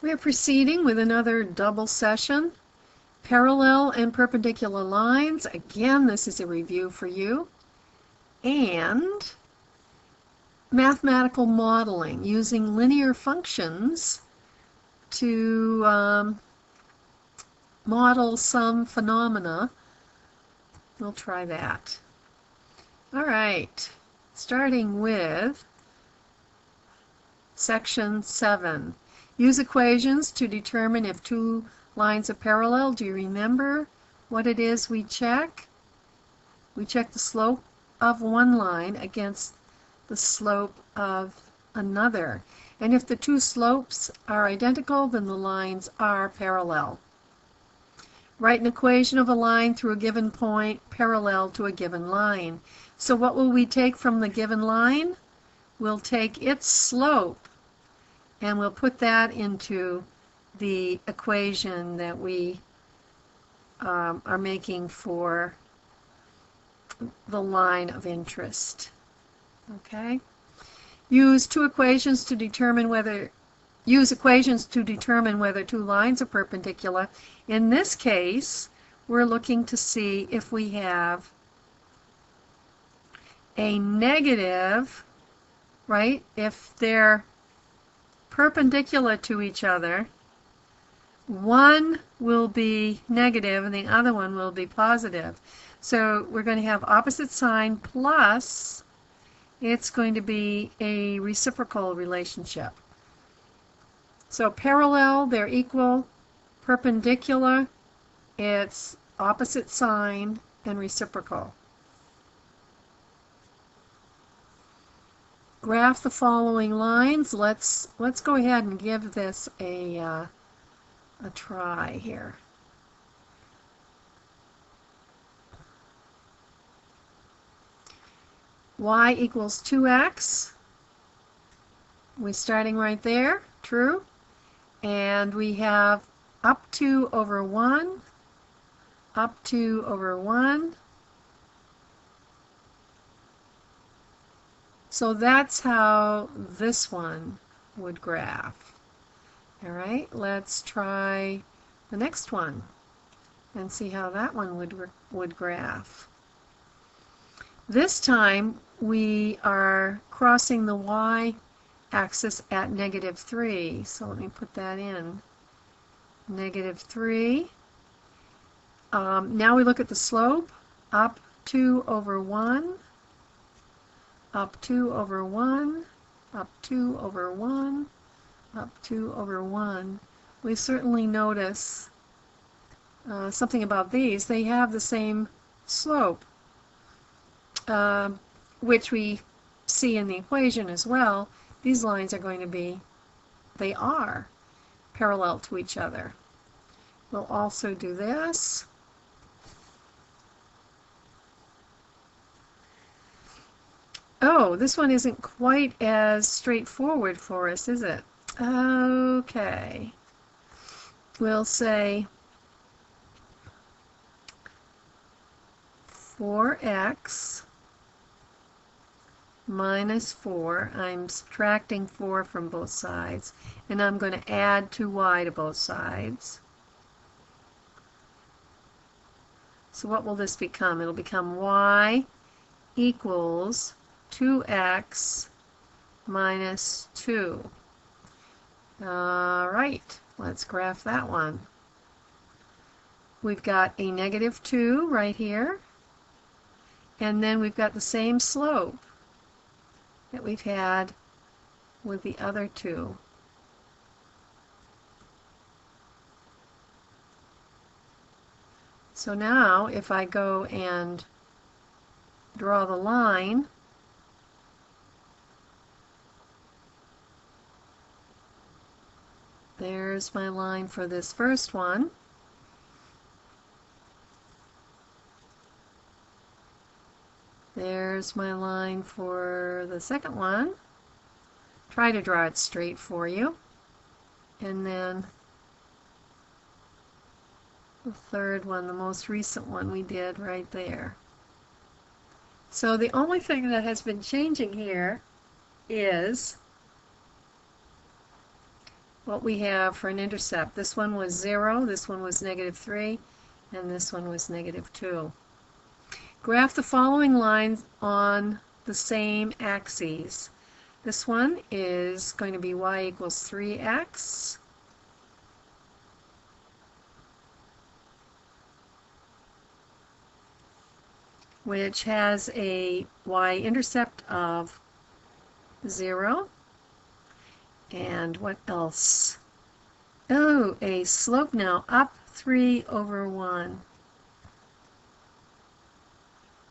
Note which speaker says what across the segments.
Speaker 1: We are proceeding with another double session. Parallel and perpendicular lines. Again, this is a review for you. And mathematical modeling using linear functions to model some phenomena. We'll try that. All right, starting with section 7. Use equations to determine if two lines are parallel. Do you remember what it is we check? We check the slope of one line against the slope of another. And if the two slopes are identical, then the lines are parallel. Write an equation of a line through a given point parallel to a given line. So what will we take from the given line? We'll take its slope and we'll put that into the equation that we are making for the line of interest. Okay? Use equations to determine whether two lines are perpendicular. In this case, we're looking to see if we have a negative, right? If they're perpendicular to each other, one will be negative and the other one will be positive. So we're going to have opposite sign plus it's going to be a reciprocal relationship. So parallel, they're equal. Perpendicular, it's opposite sign and reciprocal. Graph the following lines. Let's go ahead and give this a try here. Y equals 2x. We're starting right there, true. And we have up 2 over 1, up 2 over 1. So that's how this one would graph. All right, let's try the next one and see how that one would graph. This time we are crossing the y-axis at -3. So let me put that in. -3. Now we look at the slope. Up 2 over 1. Up 2 over 1. Up 2 over 1. Up 2 over 1. We certainly notice something about these. They have the same slope, which we see in the equation as well. These lines are going to be, they are parallel to each other. We'll also do this. Oh, this one isn't quite as straightforward for us, is it? Okay. We'll say 4x minus 4. I'm subtracting 4 from both sides, and I'm going to add 2y to both sides. So what will this become? It'll become y equals 2x minus 2. All right, let's graph that one. We've got a -2 right here, and then we've got the same slope that we've had with the other two. So now if I go and draw the line, there's my line for this first one. There's my line for the second one. Try to draw it straight for you. And then the third one, the most recent one we did right there. So the only thing that has been changing here is what we have for an intercept. This one was 0, this one was -3, and this one was -2. Graph the following lines on the same axes. This one is going to be y equals 3x. Which has a y-intercept of 0. And what else? Oh, a slope now up 3/1.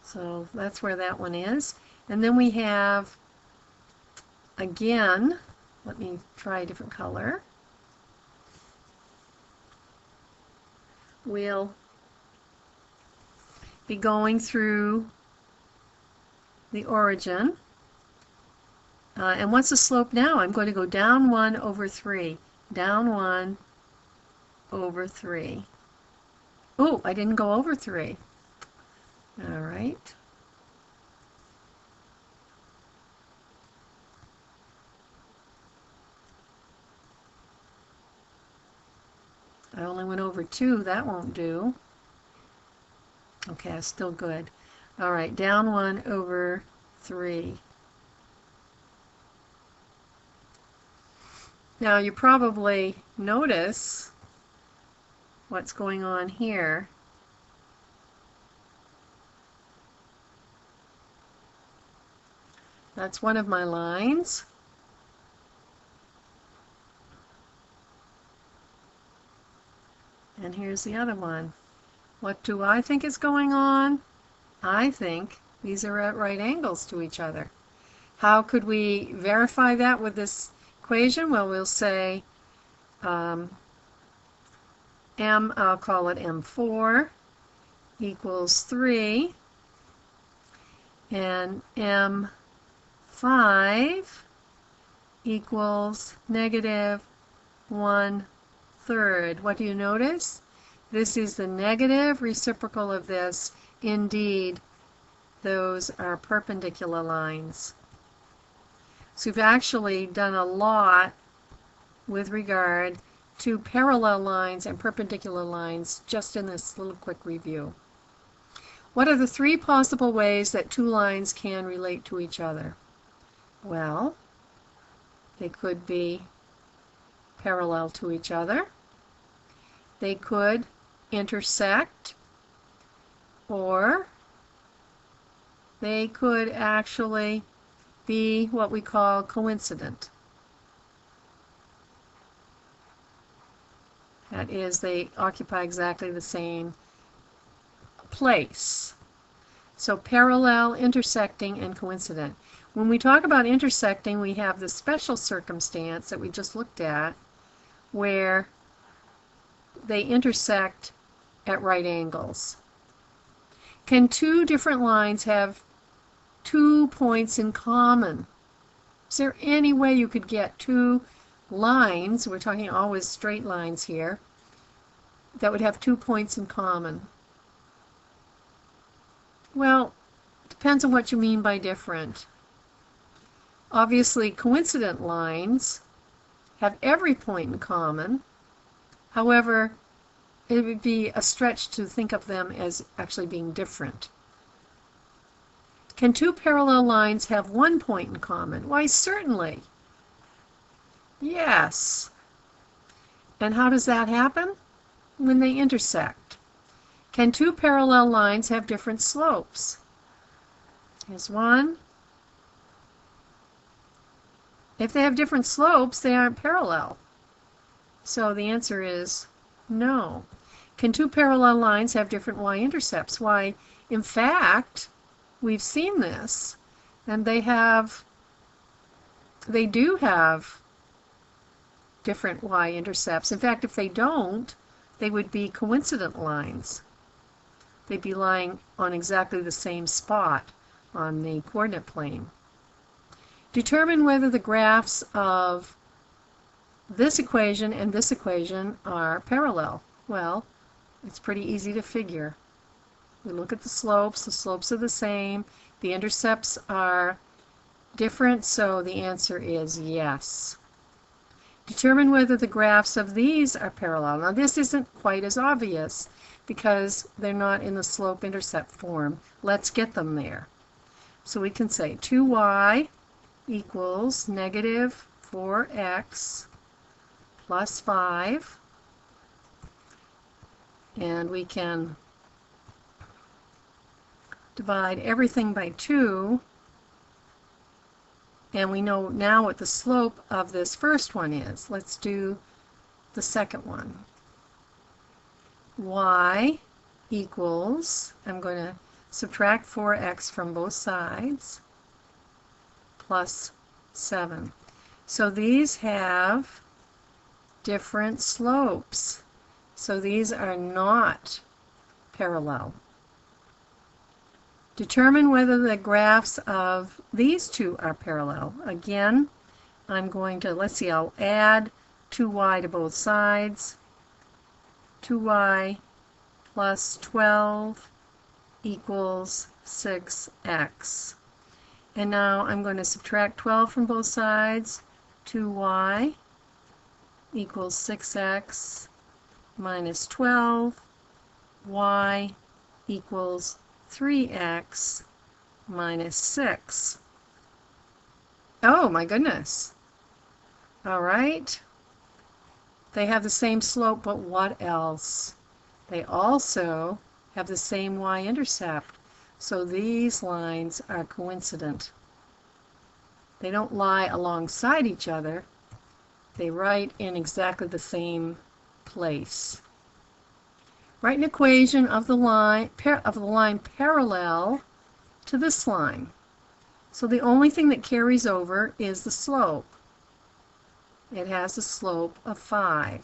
Speaker 1: So that's where that one is. And then we have, again, let me try a different color. We'll be going through the origin. And what's the slope now? I'm going to go down 1/3. Down 1/3. Oh, I didn't go over 3. All right. I only went over 2. That won't do. Okay, still good. All right, down 1/3. Now you probably notice what's going on here. That's one of my lines. And here's the other one. What do I think is going on? I think these are at right angles to each other. How could we verify that with this equation? Well, we'll say M, I'll call it M4, equals 3, and M5 equals -1/3. What do you notice? This is the negative reciprocal of this. Indeed, those are perpendicular lines. So we've actually done a lot with regard to parallel lines and perpendicular lines just in this little quick review. What are the 3 possible ways that 2 lines can relate to each other? Well, they could be parallel to each other. They could intersect, or they could actually be what we call coincident. That is, they occupy exactly the same place. So parallel, intersecting, and coincident. When we talk about intersecting, we have the special circumstance that we just looked at where they intersect at right angles. Can 2 different lines have 2 points in common? Is there any way you could get 2 lines, we're talking always straight lines here, that would have 2 points in common? Well, it depends on what you mean by different. Obviously, coincident lines have every point in common. However, it would be a stretch to think of them as actually being different. Can 2 parallel lines have 1 point in common? Why, certainly. Yes. And how does that happen? When they intersect. Can 2 parallel lines have different slopes? Here's one. If they have different slopes, they aren't parallel. So the answer is no. Can 2 parallel lines have different y-intercepts? Why, in fact, we've seen this, and they do have different y-intercepts. In fact, if they don't, they would be coincident lines. They'd be lying on exactly the same spot on the coordinate plane. Determine whether the graphs of this equation and this equation are parallel. Well, it's pretty easy to figure. We look at the slopes are the same, the intercepts are different, so the answer is yes. Determine Determine whether the graphs of these are parallel. Now this isn't quite as obvious because they're not in the slope-intercept form. Let's get them there. So we can say 2y equals negative 4x plus 5, and we can divide everything by 2, and we know now what the slope of this first one is. Let's do the second one. Y equals, I'm going to subtract 4x from both sides, plus 7. So these have different slopes. So these are not parallel. Determine whether the graphs of these two are parallel. Again, I'm going to, let's see, I'll add 2y to both sides. 2y plus 12 equals 6x. And now I'm going to subtract 12 from both sides. 2y equals 6x minus 12. Y equals 3x minus 6. Oh my goodness. All right. They have the same slope, but what else? They also have the same y-intercept. So these lines are coincident. They don't lie alongside each other. They write in exactly the same place. Write an equation of the line parallel to this line. So the only thing that carries over is the slope. It has a slope of 5.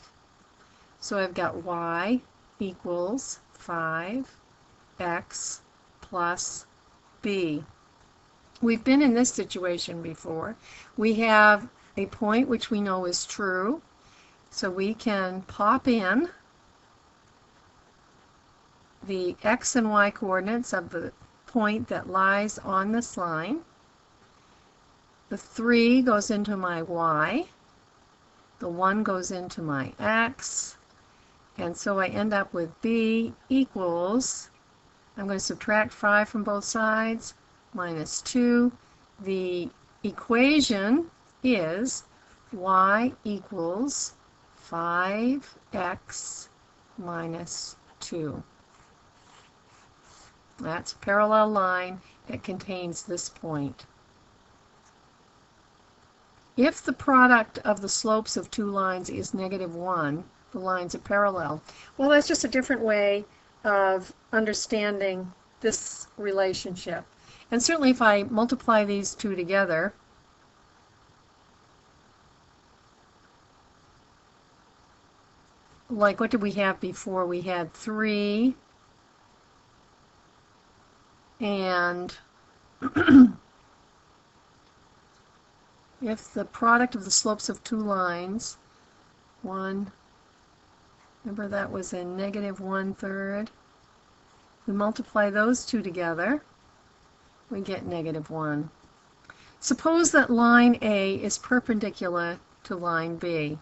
Speaker 1: So I've got y equals 5x plus b. We've been in this situation before. We have a point which we know is true, so we can pop in the x and y coordinates of the point that lies on this line. The 3 goes into my y, the 1 goes into my x, and so I end up with b equals, I'm going to subtract 5 from both sides, minus 2. The equation is y equals 5x minus 2. That's a parallel line that contains this point. If the product of the slopes of two lines is -1, the lines are parallel. Well, that's just a different way of understanding this relationship. And certainly if I multiply these two together, like what did we have before? We had 3 and if the product of the slopes of two lines, remember that was a -1/3, we multiply those two together, we get -1. Suppose that line A is perpendicular to line B.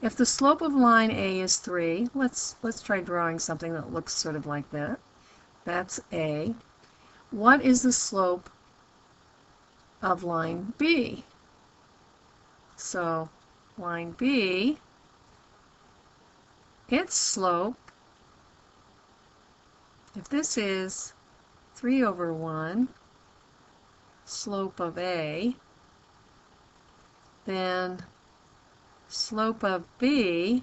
Speaker 1: If the slope of line A is 3, let's try drawing something that looks sort of like that. That's A. What is the slope of line B? So line B, its slope, if this is 3/1 slope of A, then slope of B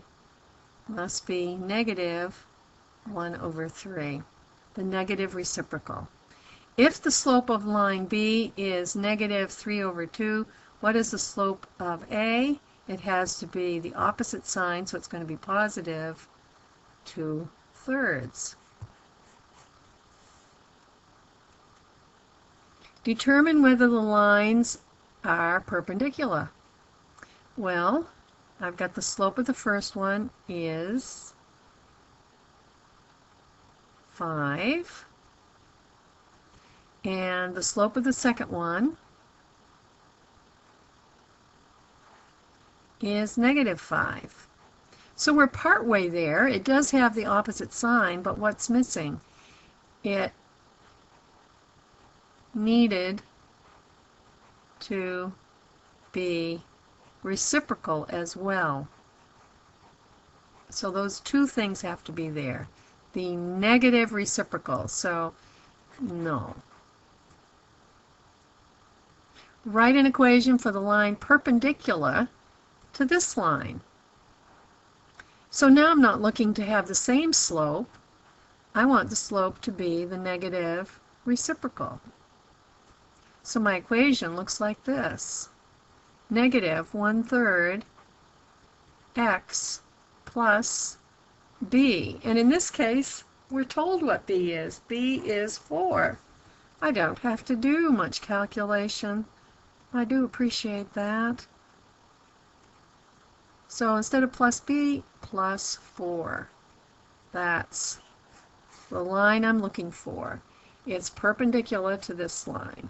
Speaker 1: must be -1/3, the negative reciprocal. If the slope of line B is -3/2, what is the slope of A? It has to be the opposite sign, so it's going to be positive 2/3. Determine whether the lines are perpendicular. Well, I've got the slope of the first one is 5, and the slope of the second one is -5. So we're partway there. It does have the opposite sign, but what's missing? It needed to be reciprocal as well. So those two things have to be there. The negative reciprocal, so no. Write an equation for the line perpendicular to this line. So now I'm not looking to have the same slope. I want the slope to be the negative reciprocal. So my equation looks like this. -1/3 x plus b. And in this case, we're told what b is. B is 4. I don't have to do much calculation. I do appreciate that. So instead of plus b, plus 4. That's the line I'm looking for. It's perpendicular to this line.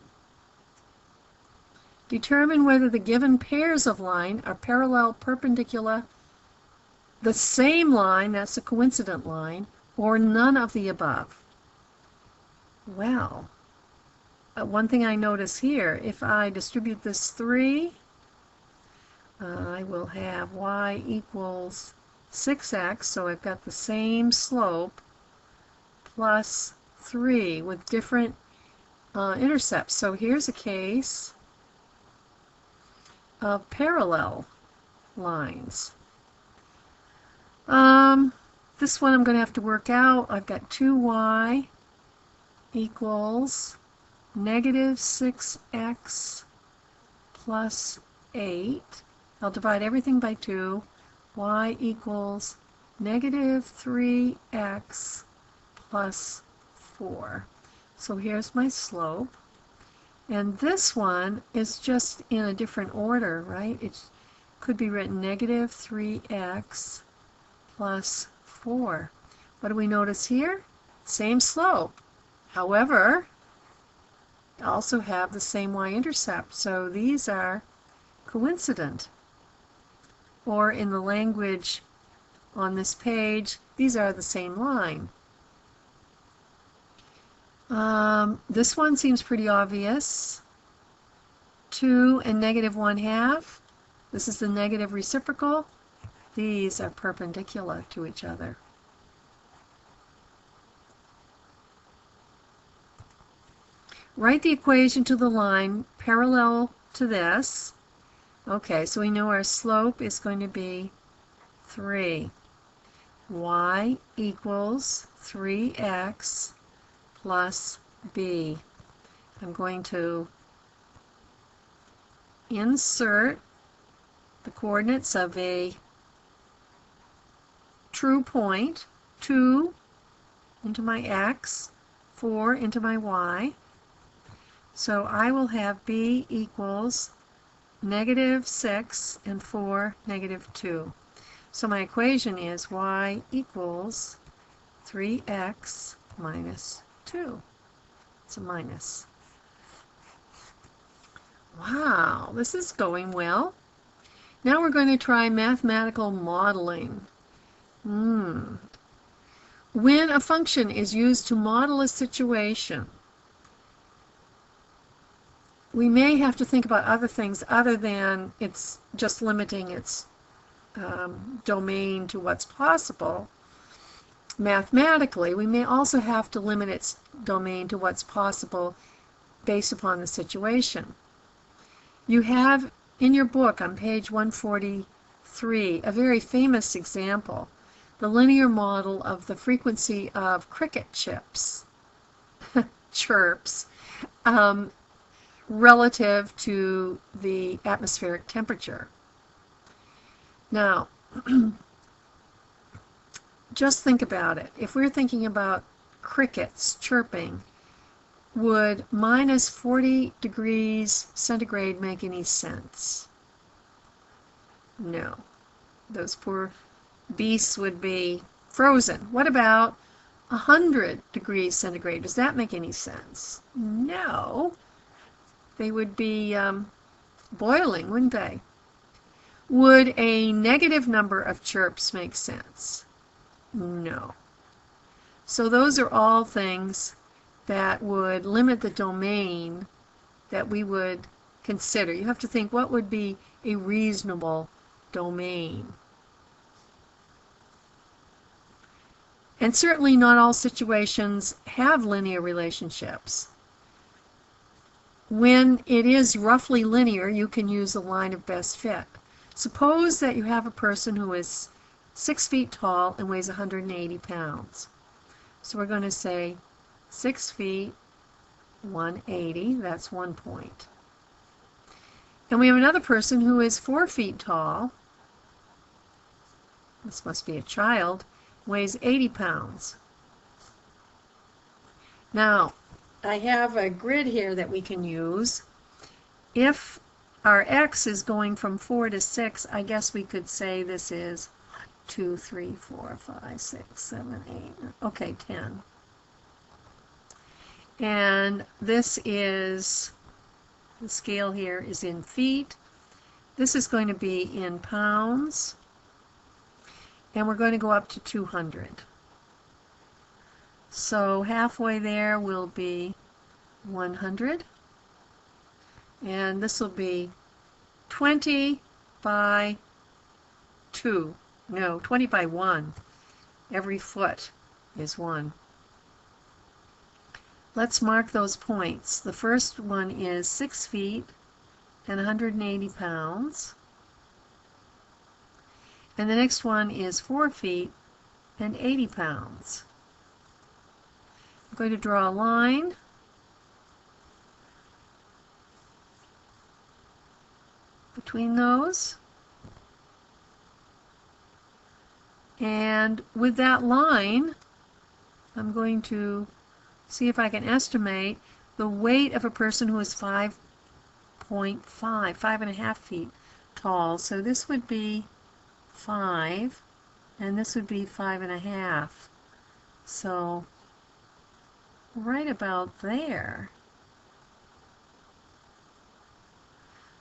Speaker 1: Determine whether the given pairs of line are parallel, perpendicular, the same line, that's a coincident line, or none of the above. Well, one thing I notice here, if I distribute this 3, I will have y equals 6x, so I've got the same slope, plus 3 with different intercepts. So here's a case of parallel lines. This one I'm going to have to work out. I've got 2y equals -6x plus 8. I'll divide everything by 2. Y equals -3x plus 4. So here's my slope. And this one is just in a different order, right? It could be written -3x plus 4. What do we notice here? Same slope. However, also have the same y-intercept. So these are coincident. Or in the language on this page, these are the same line. This one seems pretty obvious. 2 and -1/2. This is the negative reciprocal. These are perpendicular to each other. Write the equation to the line parallel to this. Okay, so we know our slope is going to be 3. Y equals 3x plus b. I'm going to insert the coordinates of a true point, 2 into my x, 4 into my y. So I will have b equals -6 and 4, -2. So my equation is y equals 3x minus 2. It's a minus. Wow, this is going well. Now we're going to try mathematical modeling. When a function is used to model a situation, we may have to think about other things other than it's just limiting its domain to what's possible. Mathematically, we may also have to limit its domain to what's possible based upon the situation. You have in your book on page 143 a very famous example, the linear model of the frequency of cricket chirps relative to the atmospheric temperature. Now, just think about it. If we're thinking about crickets chirping, would minus 40 degrees centigrade make any sense? No. Those poor beasts would be frozen. What about 100 degrees centigrade? Does that make any sense? No. They would be boiling, wouldn't they? Would a negative number of chirps make sense? No. So those are all things that would limit the domain that we would consider. You have to think, what would be a reasonable domain? And certainly not all situations have linear relationships. When it is roughly linear, you can use the line of best fit. Suppose that you have a person who is 6 feet tall and weighs 180 pounds. So we're going to say 6 feet, 180, that's 1 point. And we have another person who is 4 feet tall, this must be a child, weighs 80 pounds. Now, I have a grid here that we can use. If our x is going from 4 to 6, I guess we could say this is 2, 3, 4, 5, 6, 7, 8, okay, 10. And this is, the scale here is in feet. This is going to be in pounds. And we're going to go up to 200. So halfway there will be 100. And this will be 20 by 2. No, 20 by 1. Every foot is 1. Let's mark those points. The first one is 6 feet and 180 pounds. And the next one is 4 feet and 80 pounds. I'm going to draw a line. Between those. And with that line, I'm going to see if I can estimate the weight of a person who is 5.5, 5.5 feet tall. So this would be 5, and this would be 5.5. So right about there.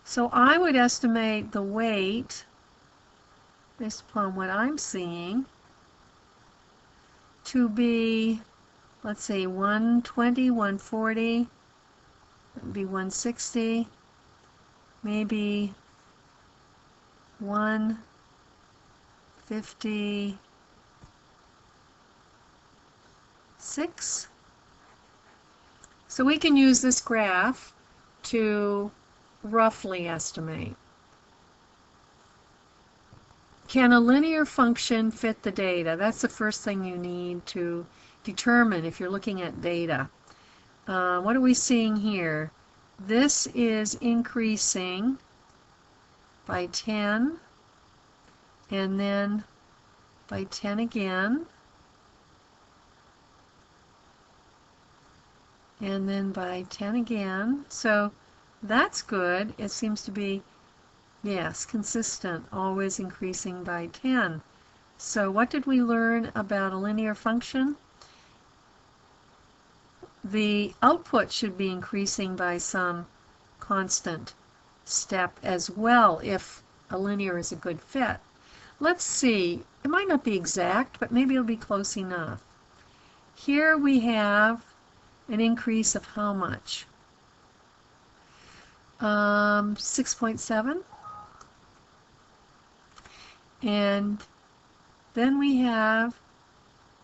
Speaker 1: So I would estimate the weight, based upon what I'm seeing, to be, let's see, 120, 140, that would be 160, maybe 156. So we can use this graph to roughly estimate. Can a linear function fit the data? That's the first thing you need to determine if you're looking at data. What are we seeing here? This is increasing by 10, and then by 10 again, and then by 10 again. So that's good. It seems to be, yes, consistent, always increasing by 10. So what did we learn about a linear function? The output should be increasing by some constant step as well if a linear is a good fit. Let's see. It might not be exact, but maybe it'll be close enough. Here we have an increase of how much? 6.7. And then we have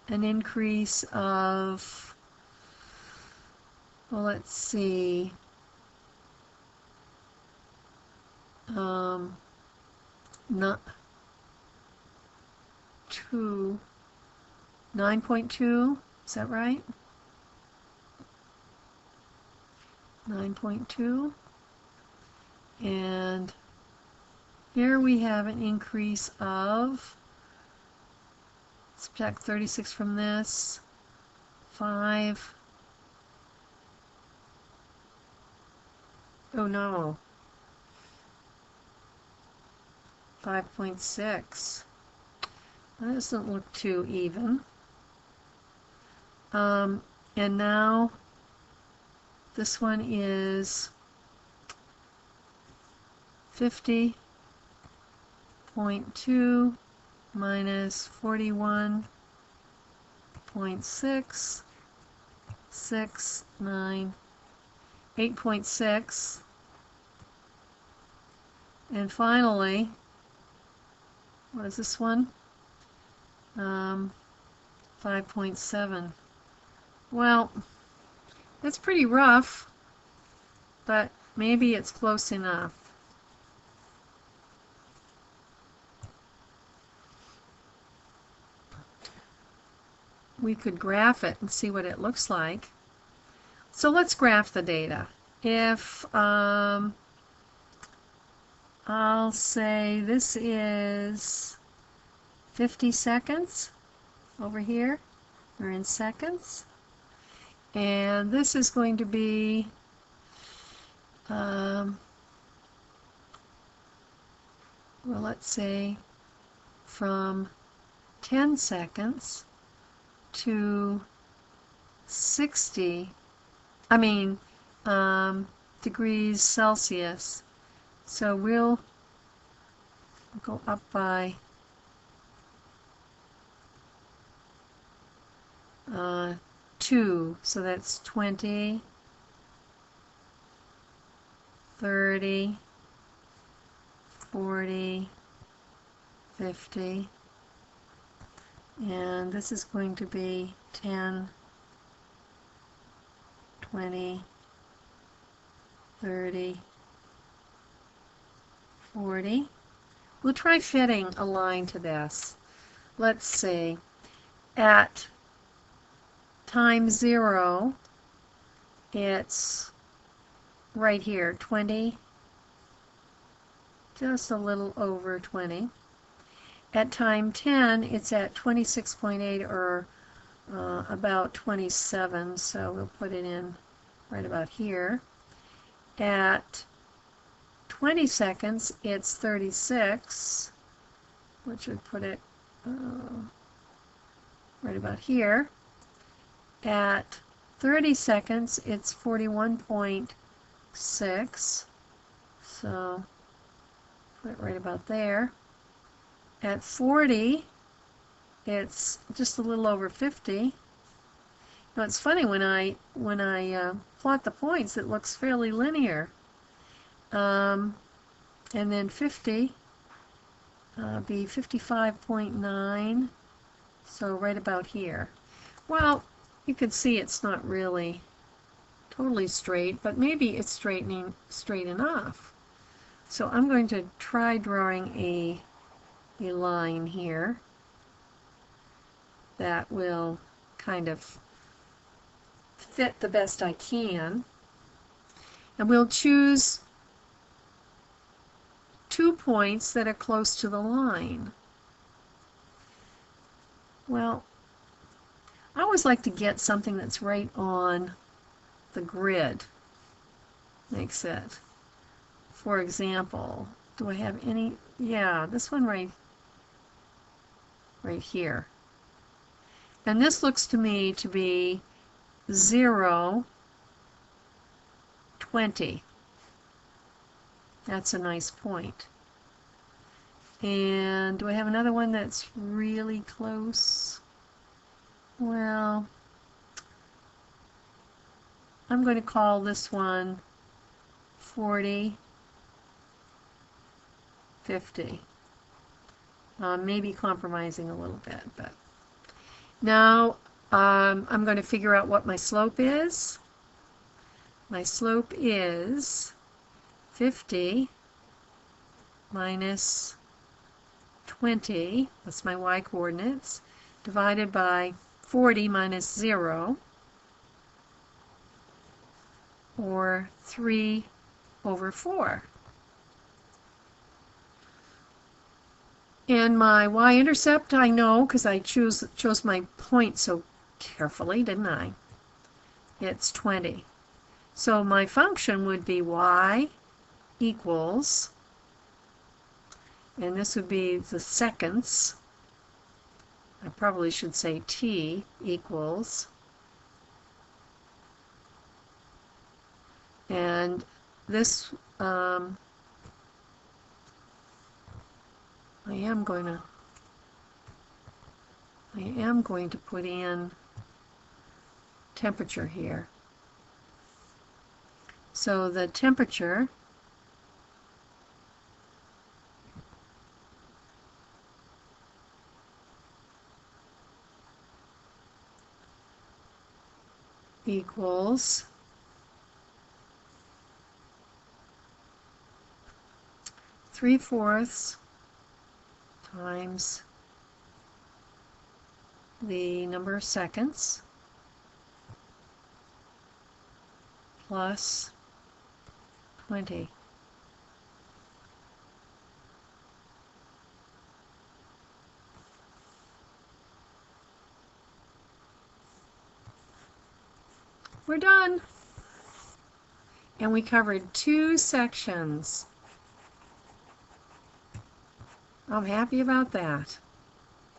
Speaker 1: an increase of, well, let's see, not 9.2, is that right? 9.2. And here we have an increase of, subtract 36 from this, 5. Oh no, 5.6. That doesn't look too even. And now this one is 50, 8.2 minus 41.669, 8.6, and finally, what is this one? 5.7. Well, that's pretty rough, but maybe it's close enough. We could graph it and see what it looks like. So let's graph the data. If I'll say this is 50 seconds over here. We're in seconds. And this is going to be well, let's say from 10 seconds to 60, degrees Celsius. So we'll go up by 2, so that's 20, 30, 40, 50, and this is going to be 10, 20, 30, 40. We'll try fitting a line to this. Let's see. At time 0, it's right here, 20, just a little over 20. At time 10, it's at 26.8 or about 27, so we'll put it in right about here. At 20 seconds, it's 36, which would put it right about here. At 30 seconds, it's 41.6, so put it right about there. At 40, it's just a little over 50. Now it's funny, when I plot the points, it looks fairly linear. And then 50 be 55.9, so right about here. Well, you can see it's not really totally straight, but maybe it's straight enough. So I'm going to try drawing a line here that will kind of fit the best I can. And we'll choose 2 points that are close to the line. Well, I always like to get something that's right on the grid. Makes it. For example, do I have any? Yeah, this one right here. And this looks to me to be 0, 20. That's a nice point. And do I have another one that's really close? Well, I'm going to call this one 40, 50. Maybe compromising a little bit, but now I'm going to figure out what my slope is. My slope is 50 minus 20, that's my y coordinates, divided by 40 minus 0, or 3 over 4. And my y-intercept, I know because I chose my point so carefully, didn't I? It's 20. So my function would be y equals, and this would be the seconds. I probably should say t equals, and this I am going to put in temperature here. So the temperature equals 3/4 times the number of seconds plus 20. We're done. And we covered 2 sections. I'm happy about that.